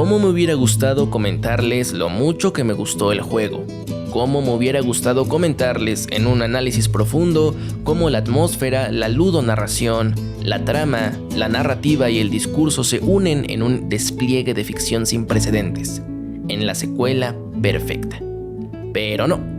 cómo me hubiera gustado comentarles lo mucho que me gustó el juego. Cómo me hubiera gustado comentarles en un análisis profundo cómo la atmósfera, la ludonarración, la trama, la narrativa y el discurso se unen en un despliegue de ficción sin precedentes, en la secuela perfecta. Pero no.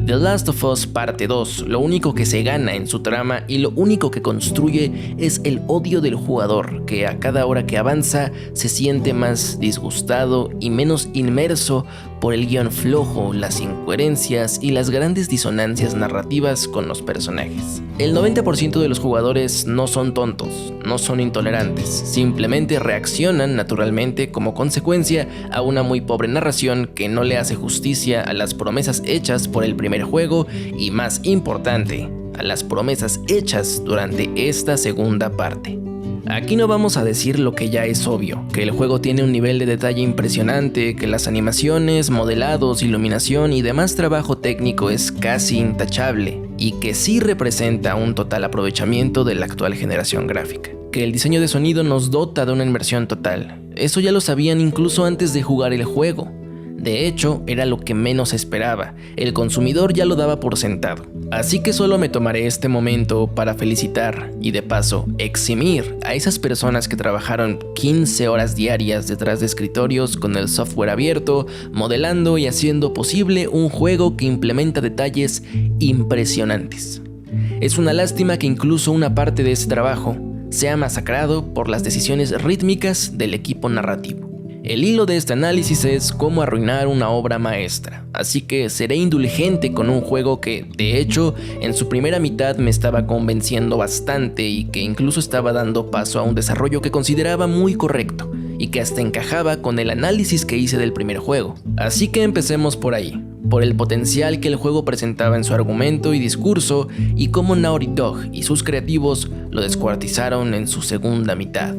The Last of Us Parte 2 lo único que se gana en su trama y lo único que construye es el odio del jugador, que a cada hora que avanza se siente más disgustado y menos inmerso por el guión flojo, las incoherencias y las grandes disonancias narrativas con los personajes. El 90% de los jugadores no son tontos, no son intolerantes, simplemente reaccionan naturalmente como consecuencia a una muy pobre narración que no le hace justicia a las promesas hechas por el primer juego y, más importante, a las promesas hechas durante esta segunda parte. Aquí no vamos a decir lo que ya es obvio, que el juego tiene un nivel de detalle impresionante, que las animaciones, modelados, iluminación y demás trabajo técnico es casi intachable, y que sí representa un total aprovechamiento de la actual generación gráfica. Que el diseño de sonido nos dota de una inmersión total. Eso ya lo sabían incluso antes de jugar el juego. De hecho, era lo que menos esperaba, el consumidor ya lo daba por sentado. Así que solo me tomaré este momento para felicitar y de paso eximir a esas personas que trabajaron 15 horas diarias detrás de escritorios con el software abierto, modelando y haciendo posible un juego que implementa detalles impresionantes. Es una lástima que incluso una parte de ese trabajo sea masacrado por las decisiones rítmicas del equipo narrativo. El hilo de este análisis es cómo arruinar una obra maestra, así que seré indulgente con un juego que, de hecho, en su primera mitad me estaba convenciendo bastante y que incluso estaba dando paso a un desarrollo que consideraba muy correcto y que hasta encajaba con el análisis que hice del primer juego. Así que empecemos por ahí, por el potencial que el juego presentaba en su argumento y discurso y cómo Naughty Dog y sus creativos lo descuartizaron en su segunda mitad.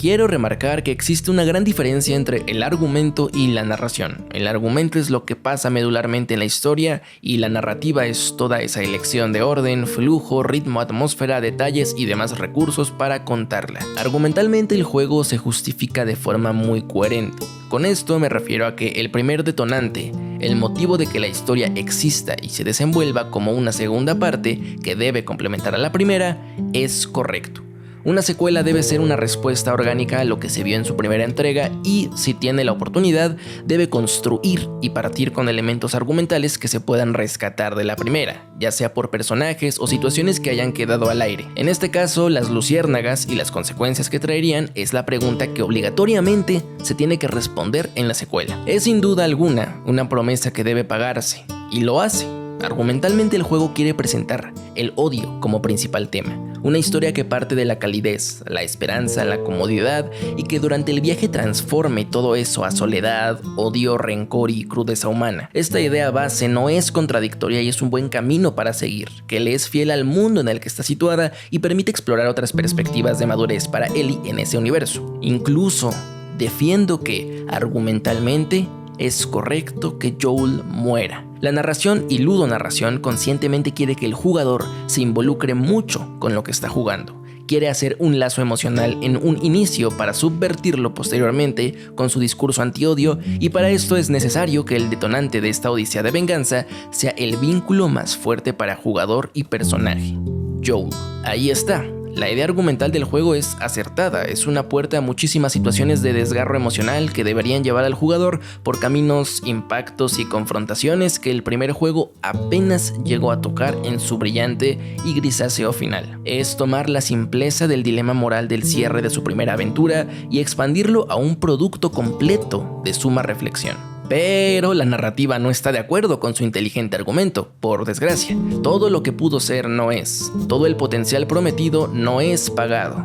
Quiero remarcar que existe una gran diferencia entre el argumento y la narración. El argumento es lo que pasa medularmente en la historia y la narrativa es toda esa elección de orden, flujo, ritmo, atmósfera, detalles y demás recursos para contarla. Argumentalmente el juego se justifica de forma muy coherente. Con esto me refiero a que el primer detonante, el motivo de que la historia exista y se desenvuelva como una segunda parte que debe complementar a la primera, es correcto. Una secuela debe ser una respuesta orgánica a lo que se vio en su primera entrega y, si tiene la oportunidad, debe construir y partir con elementos argumentales que se puedan rescatar de la primera, ya sea por personajes o situaciones que hayan quedado al aire. En este caso, las luciérnagas y las consecuencias que traerían es la pregunta que obligatoriamente se tiene que responder en la secuela. Es sin duda alguna una promesa que debe pagarse, y lo hace. Argumentalmente el juego quiere presentar el odio como principal tema, una historia que parte de la calidez, la esperanza, la comodidad y que durante el viaje transforme todo eso a soledad, odio, rencor y crudeza humana. Esta idea base no es contradictoria y es un buen camino para seguir, que le es fiel al mundo en el que está situada y permite explorar otras perspectivas de madurez para Ellie en ese universo. Incluso defiendo que, argumentalmente, es correcto que Joel muera. La narración y ludonarración conscientemente quiere que el jugador se involucre mucho con lo que está jugando. Quiere hacer un lazo emocional en un inicio para subvertirlo posteriormente con su discurso antiodio, y para esto es necesario que el detonante de esta odisea de venganza sea el vínculo más fuerte para jugador y personaje, Joel. Ahí está. La idea argumental del juego es acertada, es una puerta a muchísimas situaciones de desgarro emocional que deberían llevar al jugador por caminos, impactos y confrontaciones que el primer juego apenas llegó a tocar en su brillante y grisáceo final. Es tomar la simpleza del dilema moral del cierre de su primera aventura y expandirlo a un producto completo de suma reflexión. Pero la narrativa no está de acuerdo con su inteligente argumento, por desgracia. Todo lo que pudo ser no es. Todo el potencial prometido no es pagado.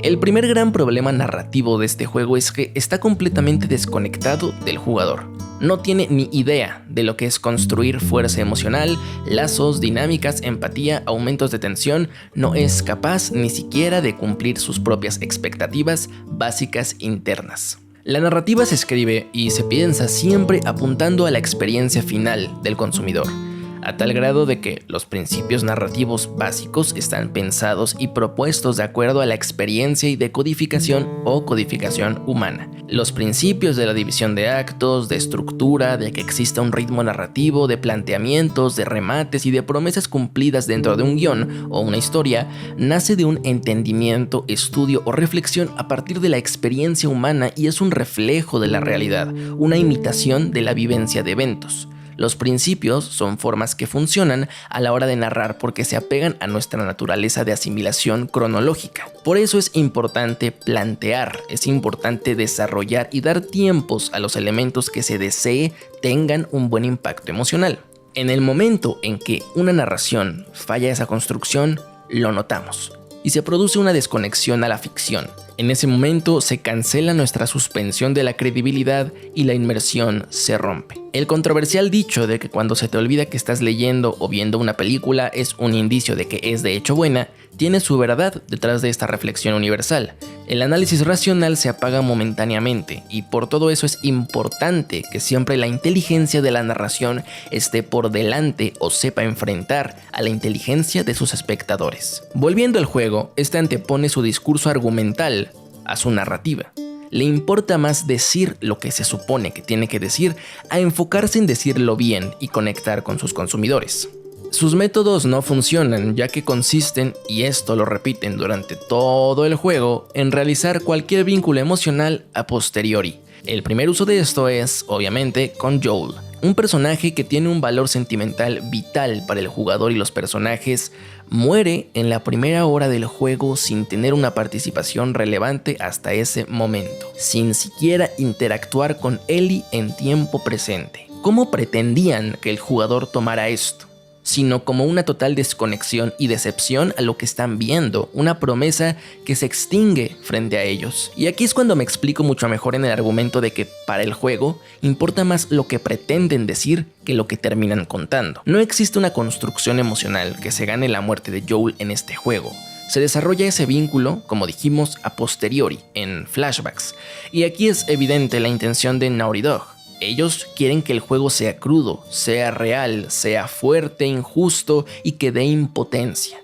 El primer gran problema narrativo de este juego es que está completamente desconectado del jugador. No tiene ni idea de lo que es construir fuerza emocional, lazos, dinámicas, empatía, aumentos de tensión. No es capaz ni siquiera de cumplir sus propias expectativas básicas internas. La narrativa se escribe y se piensa siempre apuntando a la experiencia final del consumidor, a tal grado de que los principios narrativos básicos están pensados y propuestos de acuerdo a la experiencia y decodificación o codificación humana. Los principios de la división de actos, de estructura, de que exista un ritmo narrativo, de planteamientos, de remates y de promesas cumplidas dentro de un guión o una historia, nace de un entendimiento, estudio o reflexión a partir de la experiencia humana y es un reflejo de la realidad, una imitación de la vivencia de eventos. Los principios son formas que funcionan a la hora de narrar porque se apegan a nuestra naturaleza de asimilación cronológica. Por eso es importante plantear, es importante desarrollar y dar tiempos a los elementos que se desee tengan un buen impacto emocional. En el momento en que una narración falla esa construcción, lo notamos y se produce una desconexión a la ficción. En ese momento se cancela nuestra suspensión de la credibilidad y la inmersión se rompe. El controversial dicho de que cuando se te olvida que estás leyendo o viendo una película es un indicio de que es de hecho buena, tiene su verdad detrás de esta reflexión universal. El análisis racional se apaga momentáneamente y por todo eso es importante que siempre la inteligencia de la narración esté por delante o sepa enfrentar a la inteligencia de sus espectadores. Volviendo al juego, este antepone su discurso argumental a su narrativa. Le importa más decir lo que se supone que tiene que decir a enfocarse en decirlo bien y conectar con sus consumidores. Sus métodos no funcionan ya que consisten, y esto lo repiten durante todo el juego, en realizar cualquier vínculo emocional a posteriori. El primer uso de esto es, obviamente, con Joel, un personaje que tiene un valor sentimental vital para el jugador y los personajes, muere en la primera hora del juego sin tener una participación relevante hasta ese momento, sin siquiera interactuar con Ellie en tiempo presente. ¿Cómo pretendían que el jugador tomara esto? Sino como una total desconexión y decepción a lo que están viendo, una promesa que se extingue frente a ellos. Y aquí es cuando me explico mucho mejor en el argumento de que para el juego importa más lo que pretenden decir que lo que terminan contando. No existe una construcción emocional que se gane la muerte de Joel en este juego. Se desarrolla ese vínculo, como dijimos, a posteriori, en flashbacks. Y aquí es evidente la intención de Naughty Dog. Ellos quieren que el juego sea crudo, sea real, sea fuerte, injusto y que dé impotencia.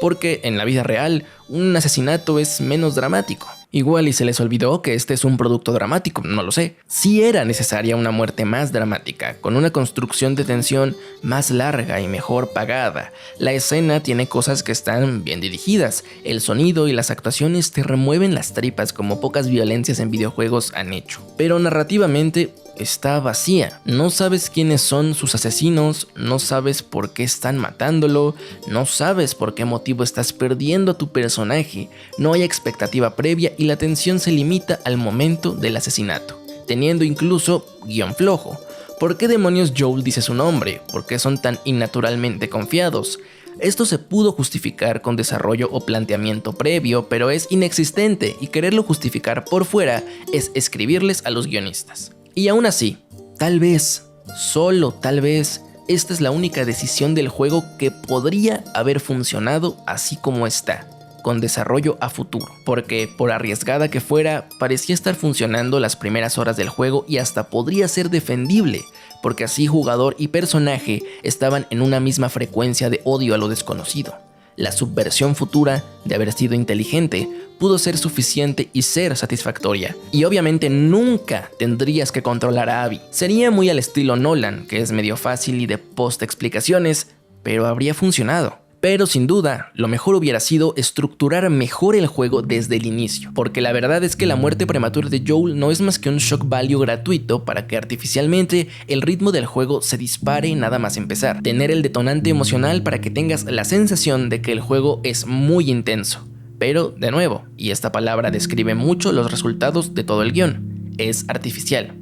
Porque en la vida real, un asesinato es menos dramático. Igual y se les olvidó que este es un producto dramático, no lo sé. Sí era necesaria una muerte más dramática, con una construcción de tensión más larga y mejor pagada. La escena tiene cosas que están bien dirigidas. El sonido y las actuaciones te remueven las tripas como pocas violencias en videojuegos han hecho. Pero narrativamente está vacía. No sabes quiénes son sus asesinos, no sabes por qué están matándolo, no sabes por qué motivo estás perdiendo a tu personaje, no hay expectativa previa y la tensión se limita al momento del asesinato, teniendo incluso guión flojo. ¿Por qué demonios Joel dice su nombre? ¿Por qué son tan innaturalmente confiados? Esto se pudo justificar con desarrollo o planteamiento previo, pero es inexistente y quererlo justificar por fuera es escribirles a los guionistas. Y aún así, tal vez, solo tal vez, esta es la única decisión del juego que podría haber funcionado así como está, con desarrollo a futuro. Porque, por arriesgada que fuera, parecía estar funcionando las primeras horas del juego y hasta podría ser defendible, porque así jugador y personaje estaban en una misma frecuencia de odio a lo desconocido. La subversión futura, de haber sido inteligente, pudo ser suficiente y ser satisfactoria. Y obviamente nunca tendrías que controlar a Abby. Sería muy al estilo Nolan, que es medio fácil y de post explicaciones, pero habría funcionado. Pero sin duda, lo mejor hubiera sido estructurar mejor el juego desde el inicio, porque la verdad es que la muerte prematura de Joel no es más que un shock value gratuito para que artificialmente el ritmo del juego se dispare nada más empezar. Tener el detonante emocional para que tengas la sensación de que el juego es muy intenso. Pero, de nuevo, y esta palabra describe mucho los resultados de todo el guión, es artificial.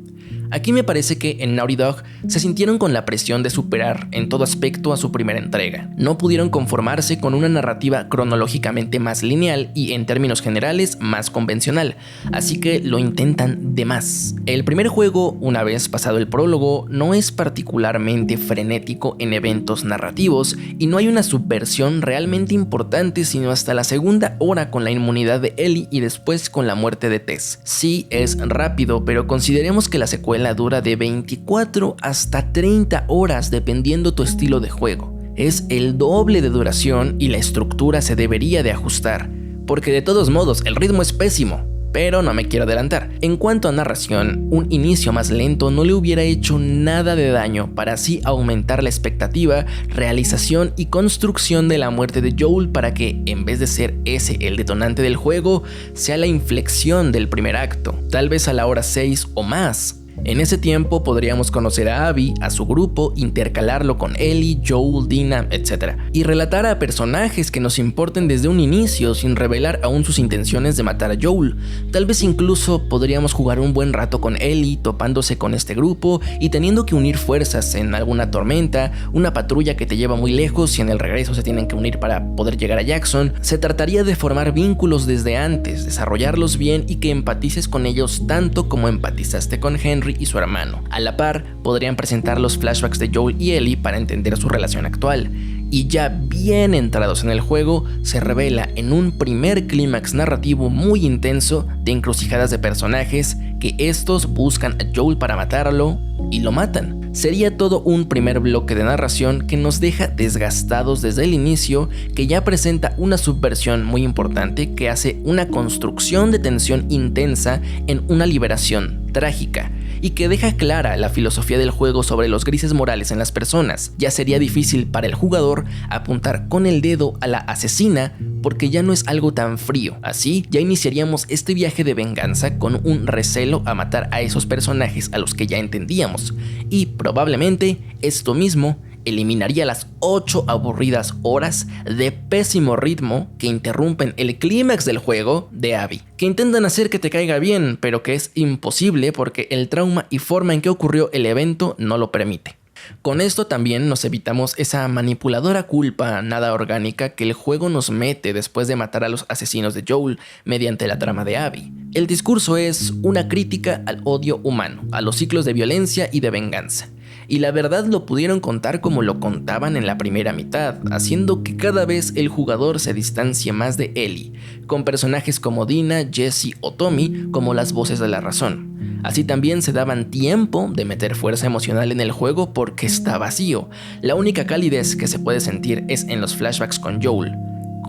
Aquí me parece que en Naughty Dog se sintieron con la presión de superar en todo aspecto a su primera entrega. No pudieron conformarse con una narrativa cronológicamente más lineal y en términos generales más convencional, así que lo intentan de más. El primer juego, una vez pasado el prólogo, no es particularmente frenético en eventos narrativos y no hay una subversión realmente importante sino hasta la segunda hora con la inmunidad de Ellie y después con la muerte de Tess. Sí es rápido, pero consideremos que la secuela novela dura de 24 hasta 30 horas dependiendo tu estilo de juego. Es el doble de duración y la estructura se debería de ajustar, porque de todos modos el ritmo es pésimo. Pero no me quiero adelantar. En cuanto a narración, un inicio más lento no le hubiera hecho nada de daño para así aumentar la expectativa, realización y construcción de la muerte de Joel para que, en vez de ser ese el detonante del juego, sea la inflexión del primer acto, tal vez a la hora 6 o más. En ese tiempo podríamos conocer a Abby, a su grupo, intercalarlo con Ellie, Joel, Dina, etc. Y relatar a personajes que nos importen desde un inicio sin revelar aún sus intenciones de matar a Joel. Tal vez incluso podríamos jugar un buen rato con Ellie topándose con este grupo y teniendo que unir fuerzas en alguna tormenta, una patrulla que te lleva muy lejos y en el regreso se tienen que unir para poder llegar a Jackson. Se trataría de formar vínculos desde antes, desarrollarlos bien y que empatices con ellos tanto como empatizaste con Henry y su hermano. A la par, podrían presentar los flashbacks de Joel y Ellie para entender su relación actual. Y ya bien entrados en el juego, se revela en un primer clímax narrativo muy intenso de encrucijadas de personajes que estos buscan a Joel para matarlo y lo matan. Sería todo un primer bloque de narración que nos deja desgastados desde el inicio, que ya presenta una subversión muy importante que hace una construcción de tensión intensa en una liberación trágica y que deja clara la filosofía del juego sobre los grises morales en las personas. Ya sería difícil para el jugador apuntar con el dedo a la asesina porque ya no es algo tan frío. Así, ya iniciaríamos este viaje de venganza con un recelo a matar a esos personajes a los que ya entendíamos. Y probablemente esto mismo eliminaría las 8 aburridas horas de pésimo ritmo que interrumpen el clímax del juego de Abby, que intentan hacer que te caiga bien, pero que es imposible porque el trauma y forma en que ocurrió el evento no lo permite. Con esto también nos evitamos esa manipuladora culpa nada orgánica que el juego nos mete después de matar a los asesinos de Joel mediante la trama de Abby. El discurso es una crítica al odio humano, a los ciclos de violencia y de venganza. Y la verdad lo pudieron contar como lo contaban en la primera mitad, haciendo que cada vez el jugador se distancie más de Ellie, con personajes como Dina, Jesse o Tommy como las voces de la razón. Así también se daban tiempo de meter fuerza emocional en el juego porque está vacío. La única calidez que se puede sentir es en los flashbacks con Joel.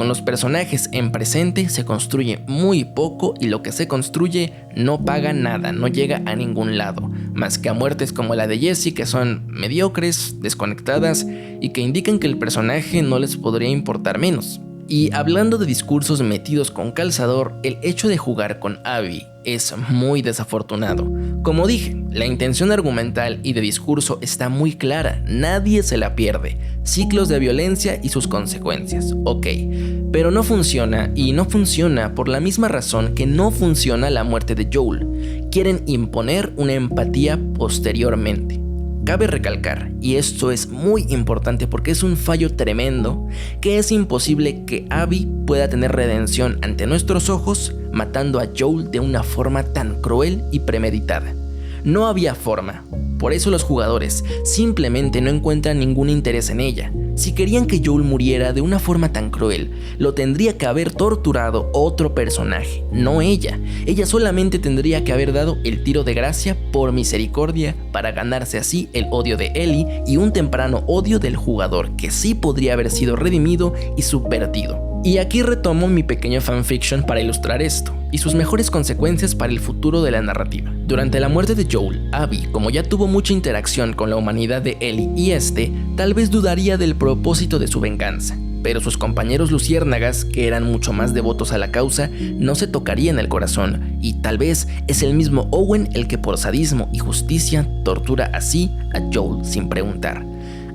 Con los personajes en presente se construye muy poco y lo que se construye no paga nada, no llega a ningún lado, más que a muertes como la de Jessie que son mediocres, desconectadas y que indican que el personaje no les podría importar menos. Y hablando de discursos metidos con calzador, el hecho de jugar con Abby es muy desafortunado. Como dije, la intención argumental y de discurso está muy clara, nadie se la pierde. Ciclos de violencia y sus consecuencias, ok, pero no funciona y no funciona por la misma razón que no funciona la muerte de Joel. Quieren imponer una empatía posteriormente. Cabe recalcar, y esto es muy importante porque es un fallo tremendo, que es imposible que Abby pueda tener redención ante nuestros ojos matando a Joel de una forma tan cruel y premeditada. No había forma, por eso los jugadores simplemente no encuentran ningún interés en ella. Si querían que Joel muriera de una forma tan cruel, lo tendría que haber torturado otro personaje, no ella. Ella solamente tendría que haber dado el tiro de gracia por misericordia para ganarse así el odio de Ellie y un temprano odio del jugador que sí podría haber sido redimido y subvertido. Y aquí retomo mi pequeño fanfiction para ilustrar esto y sus mejores consecuencias para el futuro de la narrativa. Durante la muerte de Joel, Abby, como ya tuvo mucha interacción con la humanidad de Ellie y tal vez dudaría del propósito de su venganza. Pero sus compañeros luciérnagas, que eran mucho más devotos a la causa, no se tocarían el corazón, y tal vez es el mismo Owen el que por sadismo y justicia tortura así a Joel sin preguntar.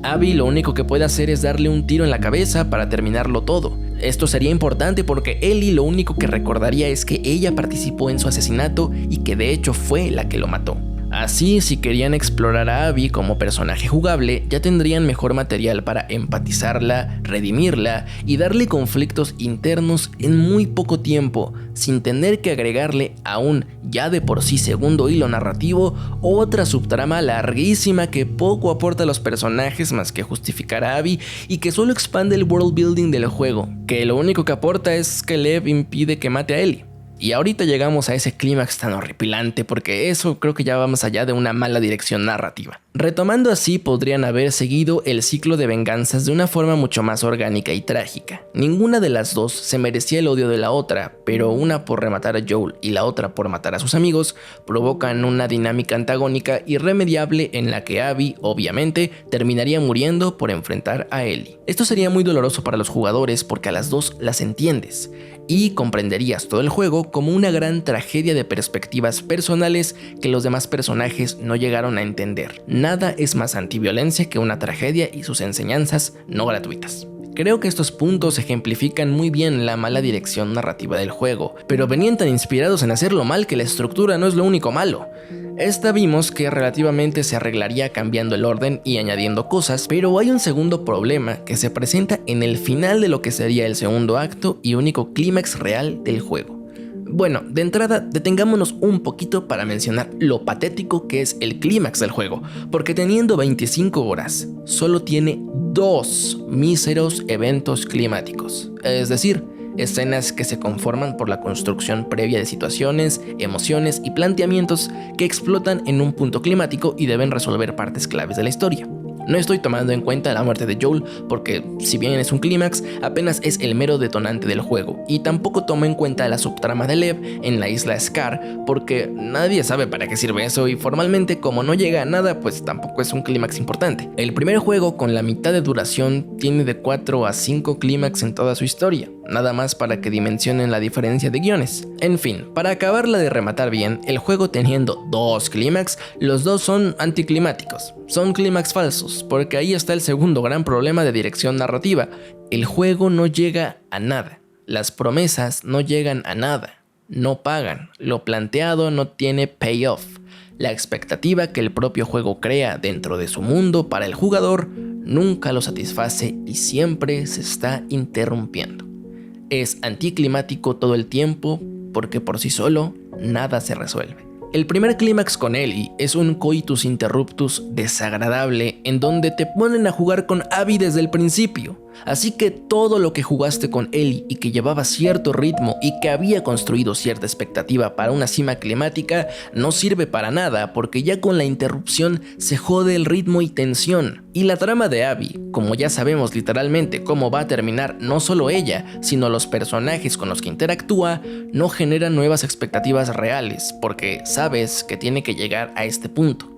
Abby lo único que puede hacer es darle un tiro en la cabeza para terminarlo todo. Esto sería importante porque Ellie lo único que recordaría es que ella participó en su asesinato y que de hecho fue la que lo mató. Así, si querían explorar a Abby como personaje jugable, ya tendrían mejor material para empatizarla, redimirla y darle conflictos internos en muy poco tiempo, sin tener que agregarle a un ya de por sí segundo hilo narrativo otra subtrama larguísima que poco aporta a los personajes más que justificar a Abby y que solo expande el world building del juego, que lo único que aporta es que Lev impide que mate a Ellie. Y ahorita llegamos a ese clímax tan horripilante porque eso creo que ya va más allá de una mala dirección narrativa. Retomando así, podrían haber seguido el ciclo de venganzas de una forma mucho más orgánica y trágica. Ninguna de las dos se merecía el odio de la otra, pero una por rematar a Joel y la otra por matar a sus amigos, provocan una dinámica antagónica irremediable en la que Abby, obviamente, terminaría muriendo por enfrentar a Ellie. Esto sería muy doloroso para los jugadores porque a las dos las entiendes y comprenderías todo el juego como una gran tragedia de perspectivas personales que los demás personajes no llegaron a entender. Nada es más antiviolencia que una tragedia y sus enseñanzas no gratuitas. Creo que estos puntos ejemplifican muy bien la mala dirección narrativa del juego, pero venían tan inspirados en hacerlo mal que la estructura no es lo único malo. Esta vimos que relativamente se arreglaría cambiando el orden y añadiendo cosas, pero hay un segundo problema que se presenta en el final de lo que sería el segundo acto y único clímax real del juego. Bueno, de entrada, detengámonos un poquito para mencionar lo patético que es el clímax del juego, porque teniendo 25 horas, solo tiene 2 míseros eventos climáticos, es decir, escenas que se conforman por la construcción previa de situaciones, emociones y planteamientos que explotan en un punto climático y deben resolver partes claves de la historia. No estoy tomando en cuenta la muerte de Joel porque, si bien es un clímax, apenas es el mero detonante del juego, y tampoco tomo en cuenta la subtrama de Lev en la isla Scar porque nadie sabe para qué sirve eso y formalmente como no llega a nada pues tampoco es un clímax importante. El primer juego con la mitad de duración tiene de 4 a 5 clímax en toda su historia, nada más para que dimensionen la diferencia de guiones. En fin, para acabarla de rematar bien, el juego teniendo 2 clímax, los dos son anticlimáticos, son clímax falsos, porque ahí está el segundo gran problema de dirección narrativa. El juego no llega a nada, las promesas no llegan a nada, no pagan, lo planteado no tiene payoff, la expectativa que el propio juego crea dentro de su mundo para el jugador nunca lo satisface y siempre se está interrumpiendo. Es anticlimático todo el tiempo porque por sí solo nada se resuelve. El primer clímax con Ellie es un coitus interruptus desagradable en donde te ponen a jugar con Abby desde el principio. Así que todo lo que jugaste con Ellie y que llevaba cierto ritmo y que había construido cierta expectativa para una cima climática no sirve para nada porque ya con la interrupción se jode el ritmo y tensión. Y la trama de Abby, como ya sabemos literalmente cómo va a terminar no solo ella, sino los personajes con los que interactúa, no genera nuevas expectativas reales porque sabes que tiene que llegar a este punto.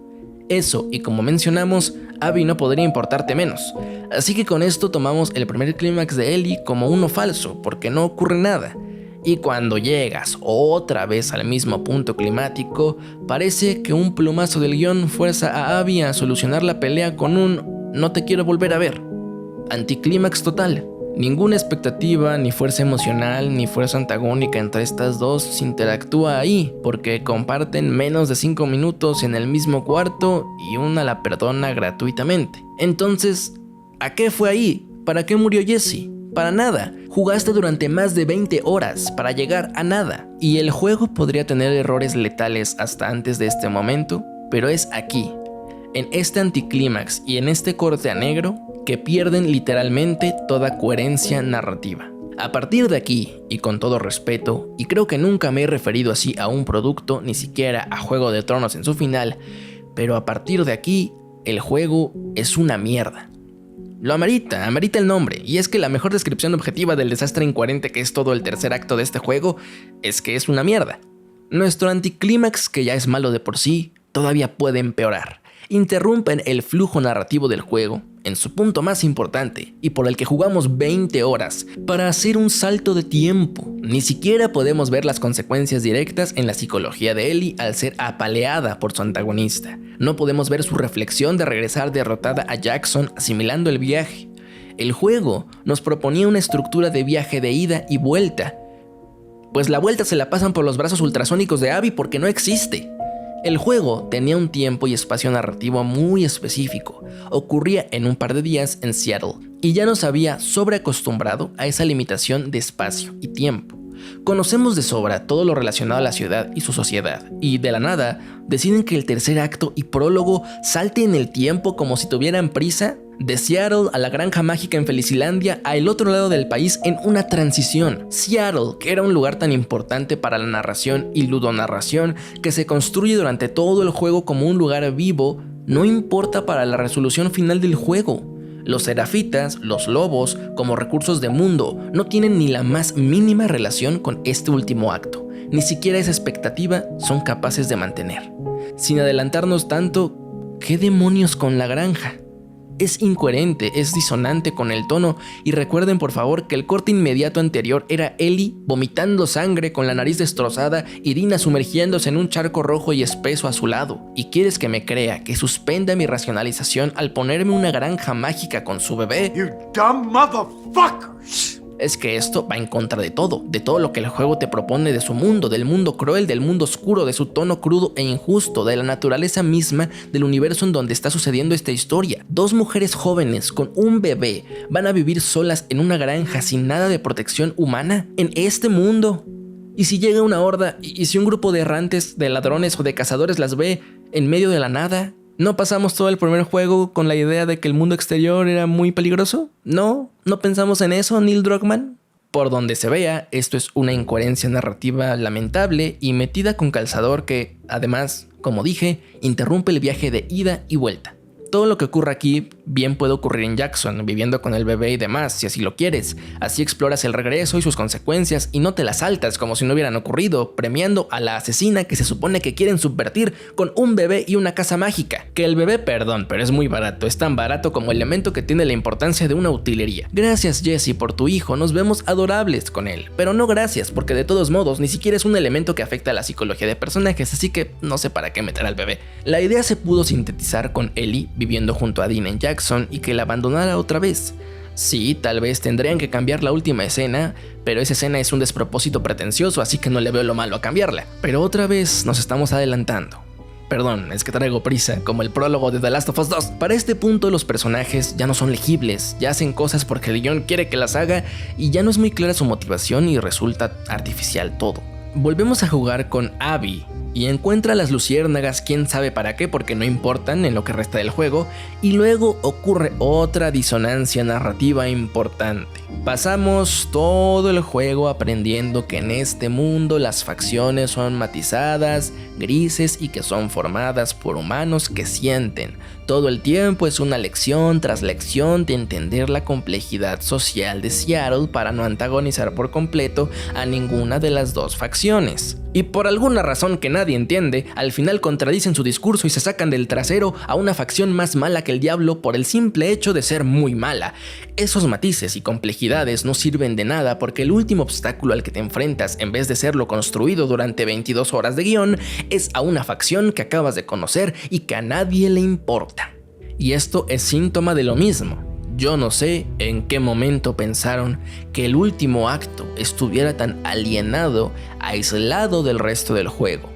Eso, y como mencionamos, Abby no podría importarte menos. Así que con esto tomamos el primer clímax de Ellie como uno falso, porque no ocurre nada. Y cuando llegas otra vez al mismo punto climático, parece que un plumazo del guión fuerza a Abby a solucionar la pelea con un "no te quiero volver a ver". Anticlímax total. Ninguna expectativa, ni fuerza emocional, ni fuerza antagónica entre estas dos interactúa ahí, porque comparten menos de 5 minutos en el mismo cuarto y una la perdona gratuitamente. Entonces, ¿a qué fue ahí? ¿Para qué murió Jesse? Para nada. Jugaste durante más de 20 horas para llegar a nada. Y el juego podría tener errores letales hasta antes de este momento, pero es aquí, en este anticlímax y en este corte a negro, que pierden literalmente toda coherencia narrativa. A partir de aquí, y con todo respeto, y creo que nunca me he referido así a un producto, ni siquiera a Juego de Tronos en su final, pero a partir de aquí, el juego es una mierda. Lo amerita el nombre, y es que la mejor descripción objetiva del desastre incoherente que es todo el tercer acto de este juego, es que es una mierda. Nuestro anticlímax, que ya es malo de por sí, todavía puede empeorar. Interrumpen el flujo narrativo del juego, en su punto más importante, y por el que jugamos 20 horas, para hacer un salto de tiempo. Ni siquiera podemos ver las consecuencias directas en la psicología de Ellie al ser apaleada por su antagonista. No podemos ver su reflexión de regresar derrotada a Jackson asimilando el viaje. El juego nos proponía una estructura de viaje de ida y vuelta, pues la vuelta se la pasan por los brazos ultrasónicos de Abby porque no existe. El juego tenía un tiempo y espacio narrativo muy específico, ocurría en un par de días en Seattle, y ya nos había sobreacostumbrado a esa limitación de espacio y tiempo. Conocemos de sobra todo lo relacionado a la ciudad y su sociedad, y de la nada deciden que el tercer acto y prólogo salte en el tiempo como si tuvieran prisa. De Seattle a la granja mágica en Felicilandia a el otro lado del país en una transición. Seattle, que era un lugar tan importante para la narración y ludonarración, que se construye durante todo el juego como un lugar vivo, no importa para la resolución final del juego. Los serafitas, los lobos, como recursos de mundo, no tienen ni la más mínima relación con este último acto. Ni siquiera esa expectativa son capaces de mantener. Sin adelantarnos tanto, ¿qué demonios con la granja? Es incoherente, es disonante con el tono, y recuerden por favor que el corte inmediato anterior era Ellie vomitando sangre con la nariz destrozada y Dina sumergiéndose en un charco rojo y espeso a su lado. ¿Y quieres que me crea que suspenda mi racionalización al ponerme una granja mágica con su bebé? You dumb motherfuckers! Es que esto va en contra de todo lo que el juego te propone de su mundo, del mundo cruel, del mundo oscuro, de su tono crudo e injusto, de la naturaleza misma del universo en donde está sucediendo esta historia. 2 mujeres jóvenes con un bebé van a vivir solas en una granja sin nada de protección humana en este mundo. Y si llega una horda, y si un grupo de errantes, de ladrones o de cazadores las ve en medio de la nada, ¿no pasamos todo el primer juego con la idea de que el mundo exterior era muy peligroso? ¿No pensamos en eso, Neil Druckmann? Por donde se vea, esto es una incoherencia narrativa lamentable y metida con calzador que, además, como dije, interrumpe el viaje de ida y vuelta. Todo lo que ocurre aquí bien puede ocurrir en Jackson, viviendo con el bebé y demás, si así lo quieres. Así exploras el regreso y sus consecuencias y no te las saltas como si no hubieran ocurrido, premiando a la asesina que se supone que quieren subvertir con un bebé y una casa mágica. Que el bebé, perdón, pero es muy barato, es tan barato como el elemento que tiene la importancia de una utilería. Gracias Jesse por tu hijo, nos vemos adorables con él, pero no gracias porque de todos modos ni siquiera es un elemento que afecta a la psicología de personajes, así que no sé para qué meter al bebé. La idea se pudo sintetizar con Ellie viviendo junto a Dean en Jackson y que la abandonara otra vez. Sí, tal vez tendrían que cambiar la última escena, pero esa escena es un despropósito pretencioso, así que no le veo lo malo a cambiarla. Pero otra vez nos estamos adelantando. Perdón, es que traigo prisa, como el prólogo de The Last of Us 2. Para este punto los personajes ya no son legibles, ya hacen cosas porque el guión quiere que las haga y ya no es muy clara su motivación y resulta artificial todo. Volvemos a jugar con Abby y encuentra a las luciérnagas, quién sabe para qué porque no importan en lo que resta del juego, y luego ocurre otra disonancia narrativa importante. Pasamos todo el juego aprendiendo que en este mundo las facciones son matizadas, grises y que son formadas por humanos que sienten. Todo el tiempo es una lección tras lección de entender la complejidad social de Seattle para no antagonizar por completo a ninguna de las dos facciones. Y por alguna razón que nadie entiende, al final contradicen su discurso y se sacan del trasero a una facción más mala que el diablo por el simple hecho de ser muy mala. Esos matices y complejidades no sirven de nada porque el último obstáculo al que te enfrentas, en vez de ser lo construido durante 22 horas de guión, es a una facción que acabas de conocer y que a nadie le importa. Y esto es síntoma de lo mismo. Yo no sé en qué momento pensaron que el último acto estuviera tan alienado, aislado del resto del juego.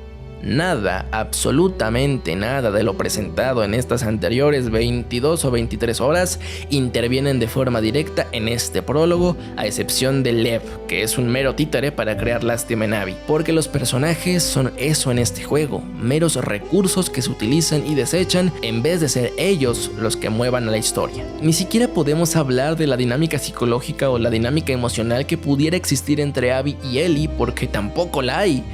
Nada, absolutamente nada de lo presentado en estas anteriores 22 o 23 horas intervienen de forma directa en este prólogo, a excepción de Lev, que es un mero títere para crear lástima en Abby, porque los personajes son eso en este juego, meros recursos que se utilizan y desechan en vez de ser ellos los que muevan a la historia. Ni siquiera podemos hablar de la dinámica psicológica o la dinámica emocional que pudiera existir entre Abby y Ellie porque tampoco la hay.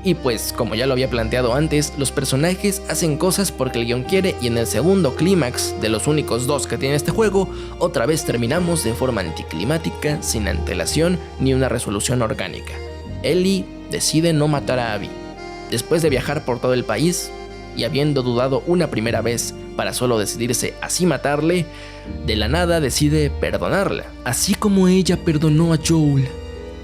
Y pues, como ya lo había planteado antes, los personajes hacen cosas porque el guión quiere y en el segundo clímax, de los únicos 2 que tiene este juego, otra vez terminamos de forma anticlimática, sin antelación ni una resolución orgánica. Ellie decide no matar a Abby. Después de viajar por todo el país y habiendo dudado una primera vez para solo decidirse así matarle, de la nada decide perdonarla, así como ella perdonó a Joel.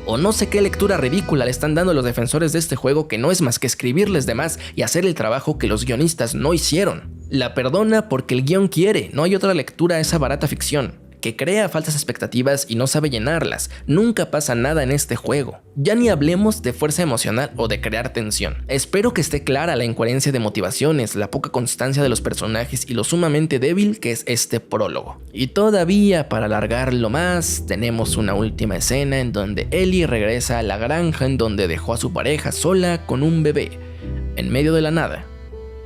O no sé qué lectura ridícula le están dando los defensores de este juego que no es más que escribirles de más y hacer el trabajo que los guionistas no hicieron. La perdona porque el guión quiere, no hay otra lectura a esa barata ficción, que crea falsas expectativas y no sabe llenarlas. Nunca pasa nada en este juego. Ya ni hablemos de fuerza emocional o de crear tensión. Espero que esté clara la incoherencia de motivaciones, la poca constancia de los personajes y lo sumamente débil que es este prólogo. Y todavía, para alargarlo más, tenemos una última escena en donde Ellie regresa a la granja en donde dejó a su pareja sola con un bebé, en medio de la nada,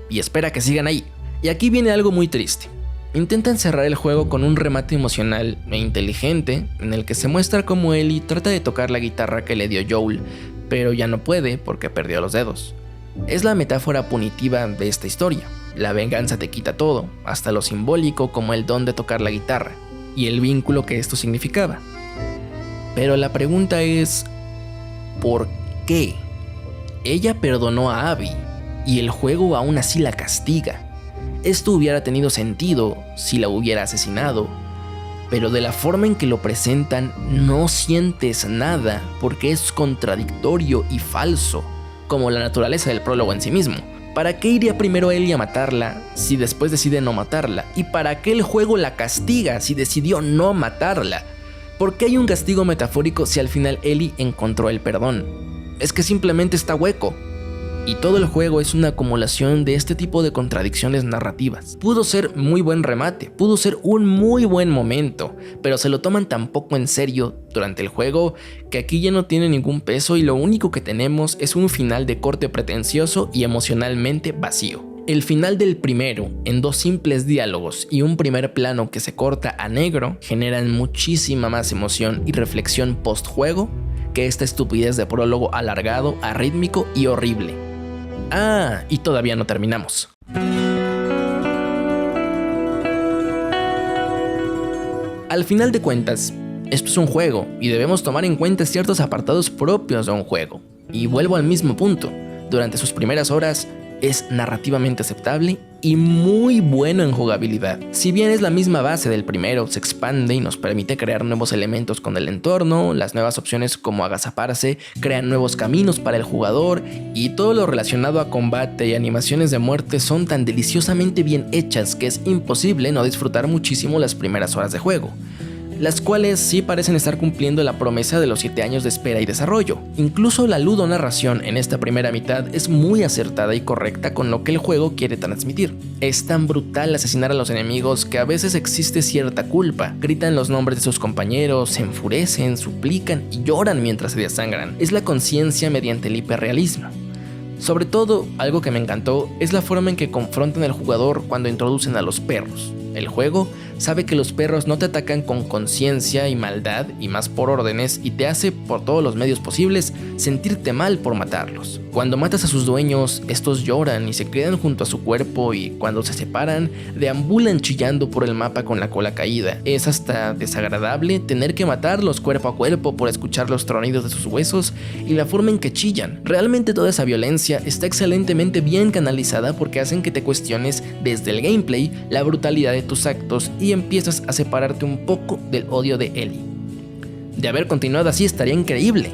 y espera que sigan ahí. Y aquí viene algo muy triste. Intentan cerrar el juego con un remate emocional e inteligente en el que se muestra cómo Ellie trata de tocar la guitarra que le dio Joel, pero ya no puede porque perdió los dedos. Es la metáfora punitiva de esta historia. La venganza te quita todo, hasta lo simbólico como el don de tocar la guitarra, y el vínculo que esto significaba. Pero la pregunta es, ¿por qué? Ella perdonó a Abby, y el juego aún así la castiga. Esto hubiera tenido sentido si la hubiera asesinado, pero de la forma en que lo presentan no sientes nada porque es contradictorio y falso, como la naturaleza del prólogo en sí mismo. ¿Para qué iría primero Ellie a matarla si después decide no matarla? ¿Y para qué el juego la castiga si decidió no matarla? ¿Por qué hay un castigo metafórico si al final Ellie encontró el perdón? Es que simplemente está hueco. Y todo el juego es una acumulación de este tipo de contradicciones narrativas. Pudo ser muy buen remate, pudo ser un muy buen momento, pero se lo toman tan poco en serio durante el juego que aquí ya no tiene ningún peso y lo único que tenemos es un final de corte pretencioso y emocionalmente vacío. El final del primero, en 2 simples diálogos y un primer plano que se corta a negro, generan muchísima más emoción y reflexión post-juego que esta estupidez de prólogo alargado, arrítmico y horrible. Ah, y todavía no terminamos. Al final de cuentas, esto es un juego y debemos tomar en cuenta ciertos apartados propios de un juego. Y vuelvo al mismo punto, durante sus primeras horas es narrativamente aceptable y muy bueno en jugabilidad. Si bien es la misma base del primero, se expande y nos permite crear nuevos elementos con el entorno, las nuevas opciones como agazaparse crean nuevos caminos para el jugador y todo lo relacionado a combate y animaciones de muerte son tan deliciosamente bien hechas que es imposible no disfrutar muchísimo las primeras horas de juego, las cuales sí parecen estar cumpliendo la promesa de los 7 años de espera y desarrollo. Incluso la ludonarración en esta primera mitad es muy acertada y correcta con lo que el juego quiere transmitir. Es tan brutal asesinar a los enemigos que a veces existe cierta culpa. Gritan los nombres de sus compañeros, se enfurecen, suplican y lloran mientras se desangran. Es la conciencia mediante el hiperrealismo. Sobre todo, algo que me encantó es la forma en que confrontan al jugador cuando introducen a los perros. El juego sabe que los perros no te atacan con conciencia y maldad y más por órdenes y te hace por todos los medios posibles sentirte mal por matarlos. Cuando matas a sus dueños, estos lloran y se quedan junto a su cuerpo y cuando se separan, deambulan chillando por el mapa con la cola caída. Es hasta desagradable tener que matarlos cuerpo a cuerpo por escuchar los tronidos de sus huesos y la forma en que chillan. Realmente toda esa violencia está excelentemente bien canalizada porque hacen que te cuestiones desde el gameplay la brutalidad de tus actos y empiezas a separarte un poco del odio de Ellie. De haber continuado así estaría increíble,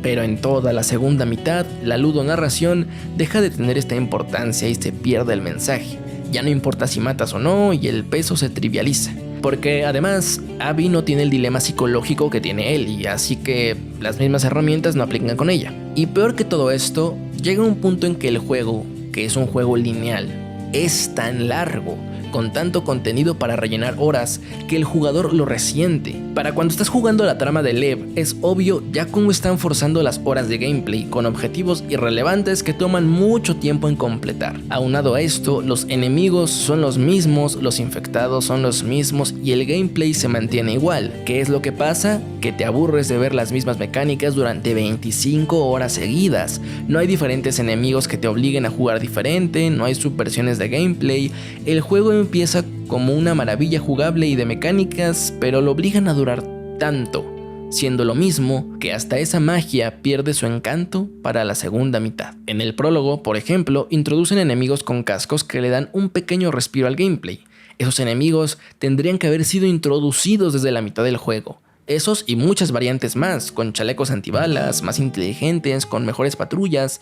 pero en toda la segunda mitad la ludonarración deja de tener esta importancia y se pierde el mensaje. Ya no importa si matas o no y el peso se trivializa, porque además Abby no tiene el dilema psicológico que tiene Ellie, así que las mismas herramientas no aplican con ella. Y peor que todo esto, llega un punto en que el juego, que es un juego lineal, es tan largo, con tanto contenido para rellenar horas, que el jugador lo resiente. Para cuando estás jugando la trama de Lev, es obvio ya cómo están forzando las horas de gameplay con objetivos irrelevantes que toman mucho tiempo en completar. Aunado a esto, los enemigos son los mismos, los infectados son los mismos y el gameplay se mantiene igual. ¿Qué es lo que pasa? Que te aburres de ver las mismas mecánicas durante 25 horas seguidas. No hay diferentes enemigos que te obliguen a jugar diferente, no hay subversiones de gameplay. El juego empieza como una maravilla jugable y de mecánicas, pero lo obligan a durar tanto, siendo lo mismo que hasta esa magia pierde su encanto para la segunda mitad. En el prólogo, por ejemplo, introducen enemigos con cascos que le dan un pequeño respiro al gameplay. Esos enemigos tendrían que haber sido introducidos desde la mitad del juego. Esos y muchas variantes más, con chalecos antibalas, más inteligentes, con mejores patrullas.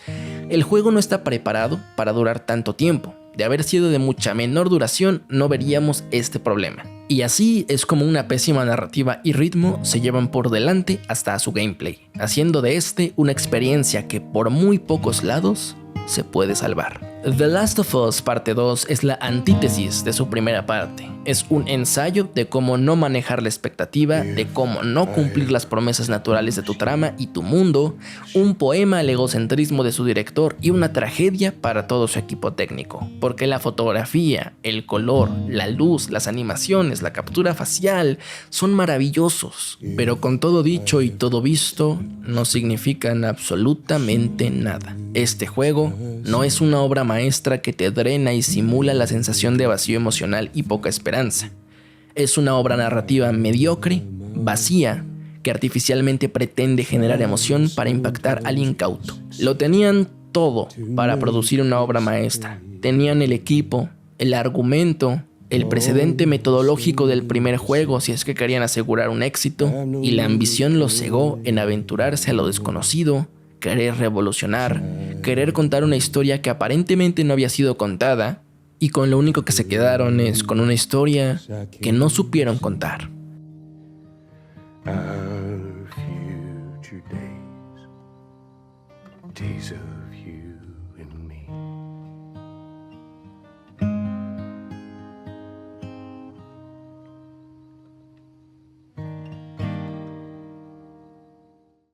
El juego no está preparado para durar tanto tiempo. De haber sido de mucha menor duración, no veríamos este problema. Y así es como una pésima narrativa y ritmo se llevan por delante hasta a su gameplay, haciendo de este una experiencia que por muy pocos lados se puede salvar. The Last of Us Parte 2 es la antítesis de su primera parte. Es un ensayo de cómo no manejar la expectativa, de cómo no cumplir las promesas naturales de tu trama y tu mundo, un poema al egocentrismo de su director y una tragedia para todo su equipo técnico. Porque la fotografía, el color, la luz, las animaciones, la captura facial son maravillosos. Pero con todo dicho y todo visto, no significan absolutamente nada. Este juego no es una obra maestra que te drena y simula la sensación de vacío emocional y poca esperanza. Es una obra narrativa mediocre, vacía, que artificialmente pretende generar emoción para impactar al incauto. Lo tenían todo para producir una obra maestra. Tenían el equipo, el argumento, el precedente metodológico del primer juego si es que querían asegurar un éxito, y la ambición los cegó en aventurarse a lo desconocido, querer revolucionar, querer contar una historia que aparentemente no había sido contada, y con lo único que se quedaron es con una historia que no supieron contar. Our future days, days of you and me.